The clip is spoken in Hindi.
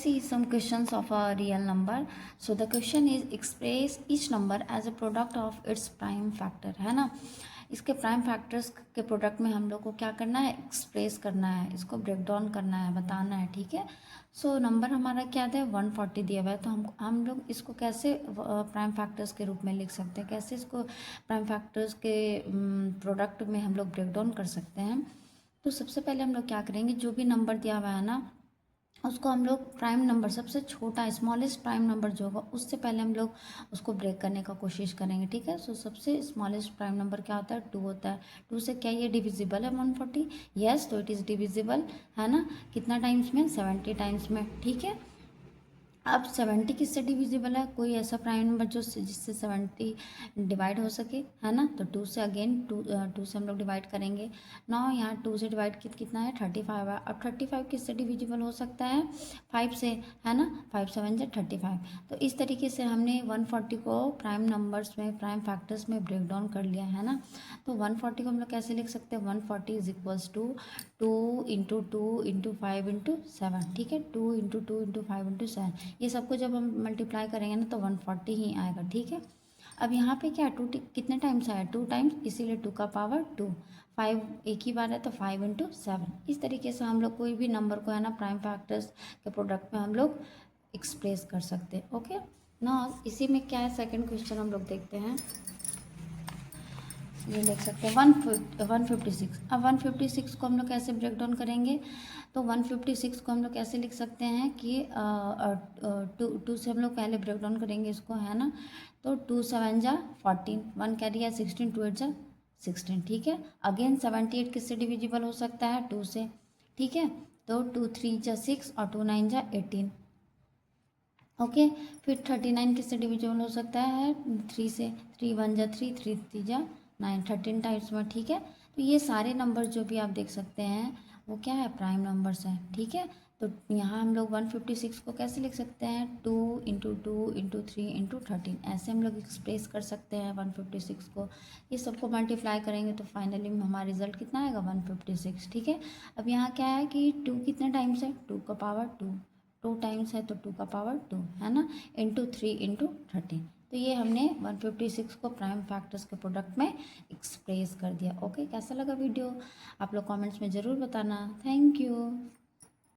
see some questions of a real number. So the question is express each number as a product of its prime factor, है ना। इसके प्राइम फैक्टर्स के प्रोडक्ट में हम लोग को क्या करना है, एक्सप्रेस करना है, इसको ब्रेक डाउन करना है, बताना है, ठीक है। सो नंबर हमारा क्या है, 140 दिया हुआ है, तो हम लोग इसको कैसे प्राइम फैक्टर्स के रूप में लिख सकते हैं, कैसे इसको प्राइम फैक्टर्स के प्रोडक्ट में हम लोग ब्रेक डाउन कर सकते हैं। तो सबसे पहले हम लोग क्या करेंगे, जो भी नंबर दिया हुआ है ना उसको हम लोग प्राइम नंबर, सबसे छोटा स्मॉलेस्ट प्राइम नंबर जो होगा उससे पहले हम लोग उसको ब्रेक करने का कोशिश करेंगे, ठीक है। सो सबसे स्मॉलेस्ट प्राइम नंबर क्या होता है, 2 होता है। 2 से क्या ये डिविजिबल है 140? यस, तो इट इज़ डिविजिबल, है ना। कितना टाइम्स में, 70 टाइम्स में, ठीक है। अब 70 किससे डिविजिबल है, कोई ऐसा प्राइम नंबर जो जिससे 70 डिवाइड हो सके, है ना। तो 2 से अगेन 2 से हम लोग डिवाइड करेंगे। नाउ यहाँ 2 से डिवाइड कितना है, 35 है। अब 35 किससे डिविजिबल हो सकता है, 5 से, है ना। 5 7 जा 35। तो इस तरीके से हमने 140 को प्राइम नंबर्स में, प्राइम फैक्टर्स में ब्रेक डाउन कर लिया, है ना। तो 140 को हम लोग कैसे लिख सकते हैं, 140 is equals to 2 into 2 into 5 into 7, ठीक है। 2 इंटू 2 इंटू 5 इंटू 7, ये सबको जब हम मल्टीप्लाई करेंगे ना तो 140 ही आएगा, ठीक है। अब यहाँ पे क्या है, 2 कितने टाइम्स आया, 2 टाइम्स, इसीलिए 2 का पावर 2। 5 एक ही बार है तो 5 इंटू 7। इस तरीके से हम लोग कोई भी नंबर को, है ना, प्राइम फैक्टर्स के प्रोडक्ट में हम लोग एक्सप्रेस कर सकते हैं। ओके ना, इसी में क्या है, सेकेंड क्वेश्चन हम लोग देखते हैं। ये देख सकते हैं 156। अब 156 को हम लोग कैसे ब्रेक डाउन करेंगे, तो 156 को हम लोग कैसे लिख सकते हैं कि 2 से हम लोग पहले ब्रेक डाउन करेंगे इसको, है ना। तो 2 7 जा 14, 1 कैरी है 16, 2 8 जा 16, ठीक है। अगेन 78 किससे डिविजिबल हो सकता है, 2 से, ठीक है। तो 2 3 जा 6 और 2 9 जा 18, ओके। फिर 39 किससे डिविजिबल हो सकता है, 3 से, 3 1 जा 3, 3 3 जा 9, 13 टाइम्स में, ठीक है। तो ये सारे नंबर जो भी आप देख सकते हैं वो क्या है, प्राइम नंबर्स हैं, ठीक है। तो यहाँ हम लोग 156 को कैसे लिख सकते हैं, 2 इंटू 2 इंटू 3 इंटू 13, ऐसे हम लोग एक्सप्रेस कर सकते हैं 156 को। ये सबको मल्टीप्लाई करेंगे तो फाइनली हमारा रिजल्ट कितना आएगा, 156, ठीक है। अब यहाँ क्या है कि 2 कितने टाइम्स है, 2 का पावर 2 टाइम्स है तो 2 का पावर 2, है ना, इंटू 3 इंटू 13। तो ये हमने 156 को प्राइम फैक्टर्स के प्रोडक्ट में एक्सप्रेस कर दिया। ओके, कैसा लगा वीडियो, आप लोग कमेंट्स में ज़रूर बताना। Thank you.